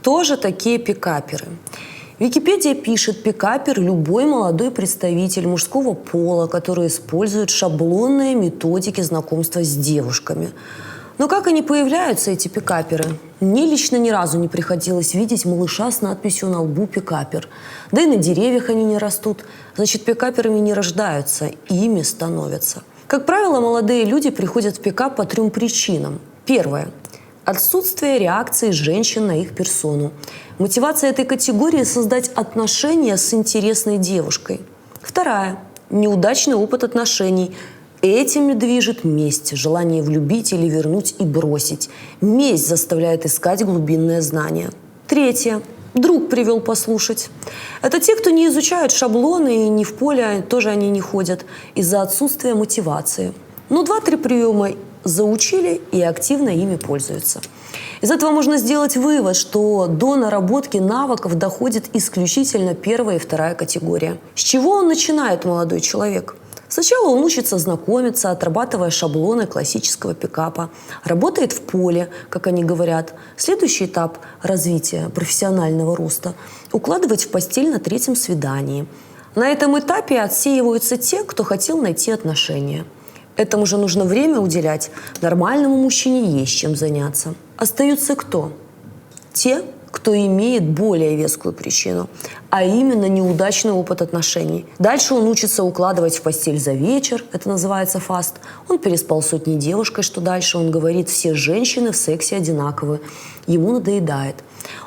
Кто же такие пикаперы? Википедия пишет: пикапер – любой молодой представитель мужского пола, который использует шаблонные методики знакомства с девушками. Но как они появляются, эти пикаперы? Мне лично ни разу не приходилось видеть малыша с надписью на лбу «пикапер». Да и на деревьях они не растут. Значит, пикаперами не рождаются, ими становятся. Как правило, молодые люди приходят в пикап по 3 причинам. Первое – отсутствие реакции женщин на их персону. Мотивация этой категории – создать отношения с интересной девушкой. Вторая – неудачный опыт отношений. Этими движет месть, желание влюбить или вернуть и бросить. Месть заставляет искать глубинное знание. Третье – друг привел послушать. Это те, кто не изучают шаблоны и ни в поле тоже они не ходят из-за отсутствия мотивации. Но 2-3 приема заучили и активно ими пользуются. Из этого можно сделать вывод, что до наработки навыков доходит исключительно 1-я и 2-я категория. С чего он начинает, молодой человек? Сначала он учится знакомиться, отрабатывая шаблоны классического пикапа. Работает в поле, как они говорят. Следующий этап развития профессионального роста – укладывать в постель на 3-м свидании. На этом этапе отсеиваются те, кто хотел найти отношения. Этому же нужно время уделять. Нормальному мужчине есть чем заняться. Остаются кто? Те, кто имеет более вескую причину, а именно неудачный опыт отношений. Дальше он учится укладывать в постель за вечер, это называется фаст. Он переспал сотни девушкой, что дальше? Он говорит: все женщины в сексе одинаковы. Ему надоедает.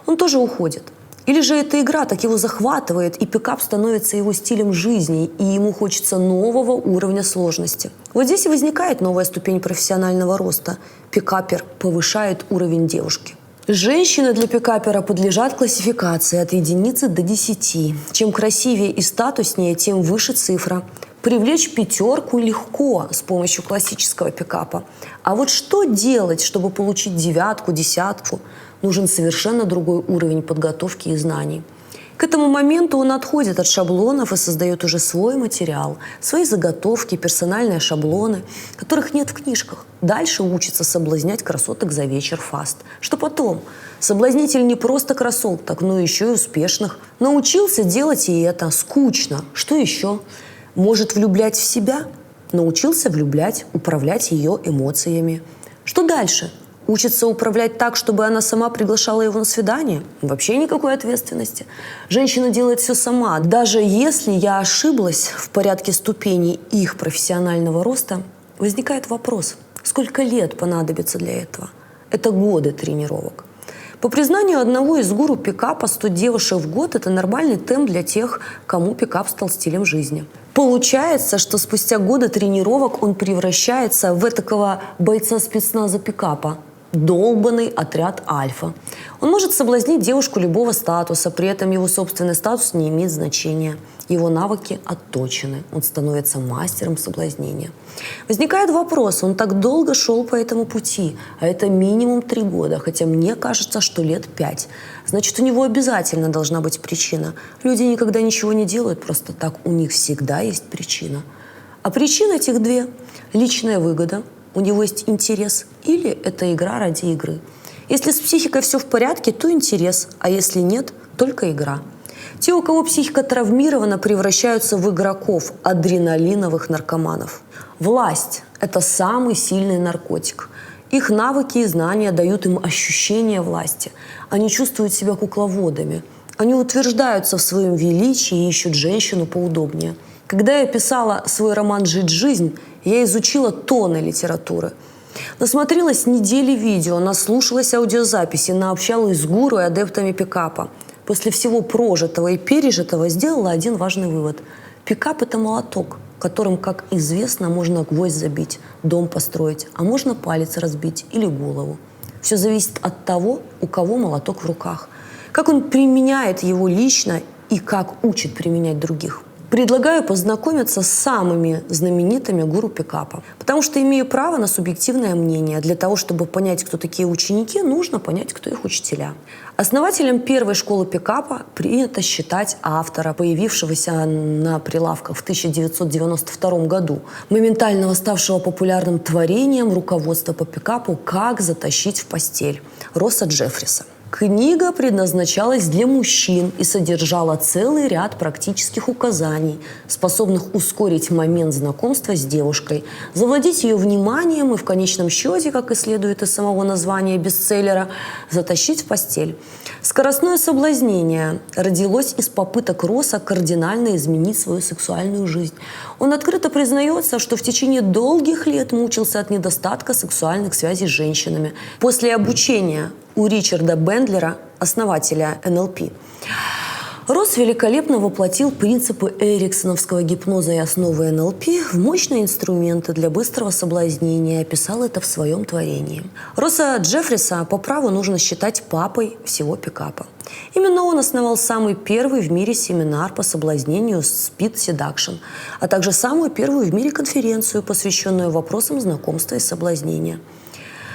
Он тоже уходит. Или же эта игра так его захватывает, и пикап становится его стилем жизни, и ему хочется нового уровня сложности. Вот здесь и возникает новая ступень профессионального роста. Пикапер повышает уровень девушки. Женщины для пикапера подлежат классификации от 1 до 10. Чем красивее и статуснее, тем выше цифра. Привлечь 5 легко с помощью классического пикапа. А вот что делать, чтобы получить 9, 10? Нужен совершенно другой уровень подготовки и знаний. К этому моменту он отходит от шаблонов и создает уже свой материал, свои заготовки, персональные шаблоны, которых нет в книжках. Дальше учится соблазнять красоток за вечер фаст. Что потом? Соблазнитель не просто красоток, но еще и успешных. Научился делать и это. Скучно. Что еще? Может влюблять в себя? Научился влюблять, управлять ее эмоциями. Что дальше? Учится управлять так, чтобы она сама приглашала его на свидание? Вообще никакой ответственности. Женщина делает все сама. Даже если я ошиблась в порядке ступеней их профессионального роста, возникает вопрос: сколько лет понадобится для этого? Это годы тренировок. По признанию одного из гуру пикапа, 100 девушек в год – это нормальный темп для тех, кому пикап стал стилем жизни. Получается, что спустя годы тренировок он превращается в этакого бойца спецназа пикапа. Долбанный отряд альфа. Он может соблазнить девушку любого статуса, при этом его собственный статус не имеет значения. Его навыки отточены, он становится мастером соблазнения. Возникает вопрос: он так долго шел по этому пути, а это минимум 3 года, хотя мне кажется, что лет 5. Значит, у него обязательно должна быть причина. Люди никогда ничего не делают просто так, у них всегда есть причина. А причин этих 2. Личная выгода. У него есть интерес, или это игра ради игры. Если с психикой все в порядке, то интерес, а если нет, только игра. Те, у кого психика травмирована, превращаются в игроков, адреналиновых наркоманов. Власть – это самый сильный наркотик. Их навыки и знания дают им ощущение власти. Они чувствуют себя кукловодами. Они утверждаются в своем величии и ищут женщину поудобнее. Когда я писала свой роман «Жить жизнь», я изучила тонны литературы. Насмотрелась недели видео, наслушалась аудиозаписи, наобщалась с гуру и адептами пикапа. После всего прожитого и пережитого сделала один важный вывод. Пикап – это молоток, которым, как известно, можно гвоздь забить, дом построить, а можно палец разбить или голову. Все зависит от того, у кого молоток в руках, как он применяет его лично и как учит применять других. Предлагаю познакомиться с самыми знаменитыми гуру пикапа, потому что имею право на субъективное мнение. Для того, чтобы понять, кто такие ученики, нужно понять, кто их учителя. Основателем первой школы пикапа принято считать автора, появившегося на прилавках в 1992 году, моментально ставшего популярным творением руководства по пикапу «Как затащить в постель» Росса Джеффриса. Книга предназначалась для мужчин и содержала целый ряд практических указаний, способных ускорить момент знакомства с девушкой, завладеть ее вниманием и в конечном счете, как и следует из самого названия бестселлера, затащить в постель. Скоростное соблазнение родилось из попыток Росса кардинально изменить свою сексуальную жизнь. Он открыто признается, что в течение долгих лет мучился от недостатка сексуальных связей с женщинами. После обучения у Ричарда Бендлера, основателя НЛП, Росс великолепно воплотил принципы эриксоновского гипноза и основы НЛП в мощные инструменты для быстрого соблазнения и описал это в своем творении. Росса Джеффриса по праву нужно считать папой всего пикапа. Именно он основал самый первый в мире семинар по соблазнению Speed Seduction, а также самую первую в мире конференцию, посвященную вопросам знакомства и соблазнения.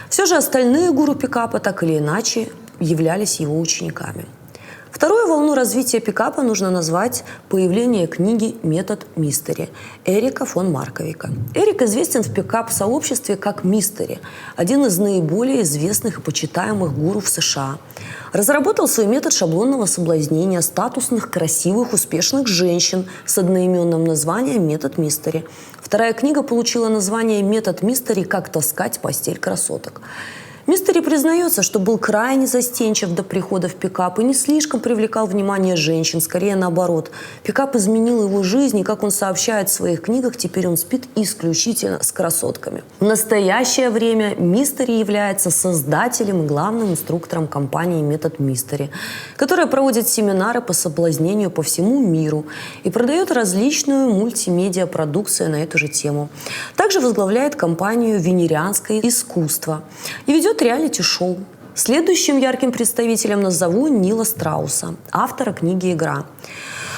Все же остальные гуру пикапа так или иначе являлись его учениками. Вторую волну развития пикапа нужно назвать появление книги «Метод Мистери» Эрика фон Марковика. Эрик известен в пикап-сообществе как Мистери, один из наиболее известных и почитаемых гуру в США. Разработал свой метод шаблонного соблазнения статусных, красивых, успешных женщин с одноименным названием «Метод Мистери». Вторая книга получила название «Метод Мистери. Как таскать постель красоток». Мистери признается, что был крайне застенчив до прихода в пикап и не слишком привлекал внимание женщин, скорее наоборот. Пикап изменил его жизнь, и, как он сообщает в своих книгах, теперь он спит исключительно с красотками. В настоящее время Мистери является создателем и главным инструктором компании «Метод Мистери», которая проводит семинары по соблазнению по всему миру и продает различную мультимедиа-продукцию на эту же тему. Также возглавляет компанию «Венерианское искусство» и ведет реалити-шоу. Следующим ярким представителем назову Нила Страуса, автора книги «Игра».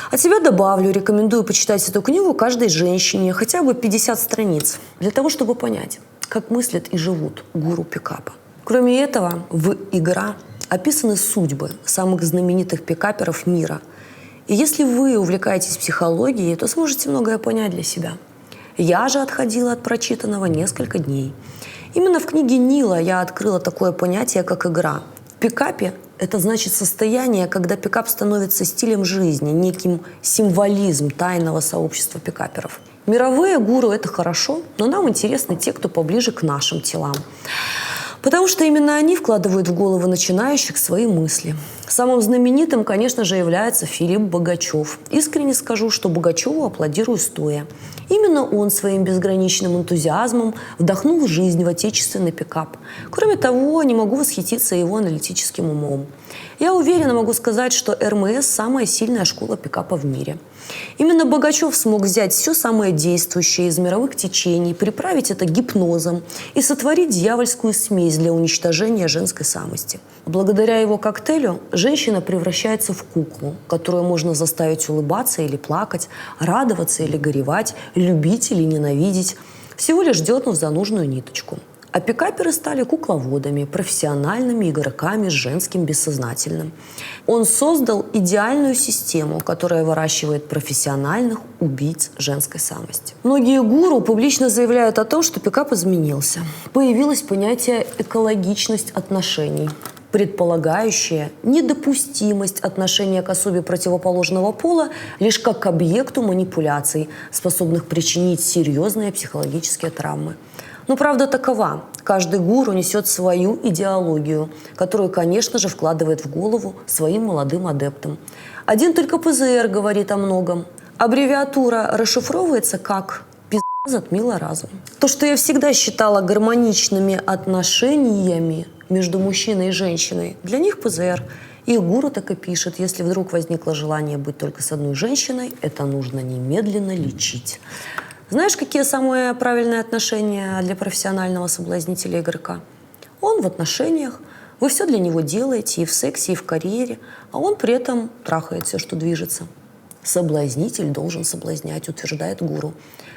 От себя добавлю, рекомендую почитать эту книгу каждой женщине, хотя бы 50 страниц, для того, чтобы понять, как мыслят и живут гуру пикапа. Кроме этого, в «Игра» описаны судьбы самых знаменитых пикаперов мира. И если вы увлекаетесь психологией, то сможете многое понять для себя. Я же отходила от прочитанного несколько дней. Именно в книге Нила я открыла такое понятие, как игра. В пикапе это значит состояние, когда пикап становится стилем жизни, неким символизм тайного сообщества пикаперов. Мировые гуру – это хорошо, но нам интересны те, кто поближе к нашим телам. Потому что именно они вкладывают в головы начинающих свои мысли. Самым знаменитым, конечно же, является Филипп Богачев. Искренне скажу, что Богачеву аплодирую стоя. Именно он своим безграничным энтузиазмом вдохнул жизнь в отечественный пикап. Кроме того, не могу восхититься его аналитическим умом. Я уверенно могу сказать, что РМС – самая сильная школа пикапа в мире. Именно Богачев смог взять все самое действующее из мировых течений, приправить это гипнозом и сотворить дьявольскую смесь для уничтожения женской самости. Благодаря его коктейлю женщина превращается в куклу, которую можно заставить улыбаться или плакать, радоваться или горевать, любить или ненавидеть, всего лишь дернув за нужную ниточку. А пикаперы стали кукловодами, профессиональными игроками с женским бессознательным. Он создал идеальную систему, которая выращивает профессиональных убийц женской самости. Многие гуру публично заявляют о том, что пикап изменился. Появилось понятие «экологичность отношений», предполагающее недопустимость отношения к особе противоположного пола лишь как к объекту манипуляций, способных причинить серьезные психологические травмы. Но правда такова. Каждый гуру несет свою идеологию, которую, конечно же, вкладывает в голову своим молодым адептам. Один только ПЗР говорит о многом. Аббревиатура расшифровывается как «пизда затмила разум». То, что я всегда считала гармоничными отношениями между мужчиной и женщиной, для них ПЗР. Их гуру так и пишет: если вдруг возникло желание быть только с одной женщиной, это нужно немедленно лечить. Знаешь, какие самые правильные отношения для профессионального соблазнителя игрока? Он в отношениях, вы все для него делаете и в сексе, и в карьере, а он при этом трахает все, что движется. Соблазнитель должен соблазнять, утверждает гуру.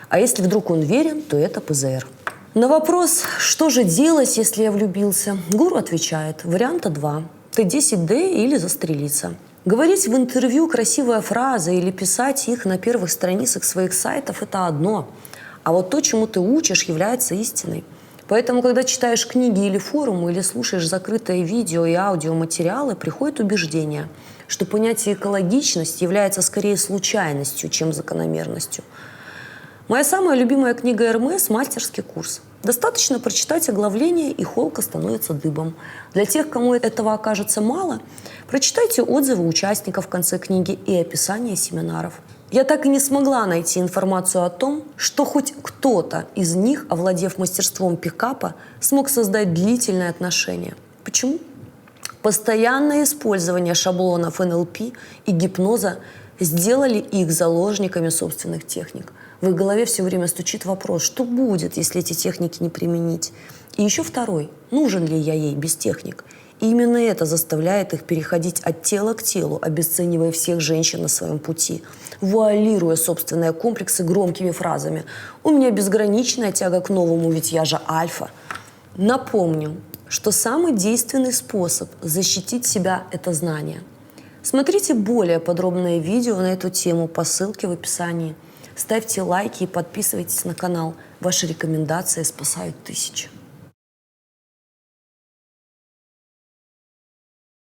А если вдруг он верен, то это ПЗР. На вопрос, что же делать, если я влюбился, гуру отвечает: варианта 2. Т-10Д или застрелиться. Говорить в интервью красивые фразы или писать их на первых страницах своих сайтов – это одно. А вот то, чему ты учишь, является истиной. Поэтому, когда читаешь книги или форумы, или слушаешь закрытые видео и аудиоматериалы, приходит убеждение, что понятие экологичность является скорее случайностью, чем закономерностью. Моя самая любимая книга РМС – «Мастерский курс». Достаточно прочитать оглавление, и холка становится дыбом. Для тех, кому этого окажется мало, прочитайте отзывы участников в конце книги и описание семинаров. Я так и не смогла найти информацию о том, что хоть кто-то из них, овладев мастерством пикапа, смог создать длительные отношения. Почему? Постоянное использование шаблонов НЛП и гипноза сделали их заложниками собственных техник. В их голове все время стучит вопрос, что будет, если эти техники не применить? И еще второй, нужен ли я ей без техник? И именно это заставляет их переходить от тела к телу, обесценивая всех женщин на своем пути, вуалируя собственные комплексы громкими фразами «У меня безграничная тяга к новому, ведь я же альфа». Напомню, что самый действенный способ защитить себя – это знание. Смотрите более подробное видео на эту тему по ссылке в описании. Ставьте лайки и подписывайтесь на канал. Ваши рекомендации спасают тысячи.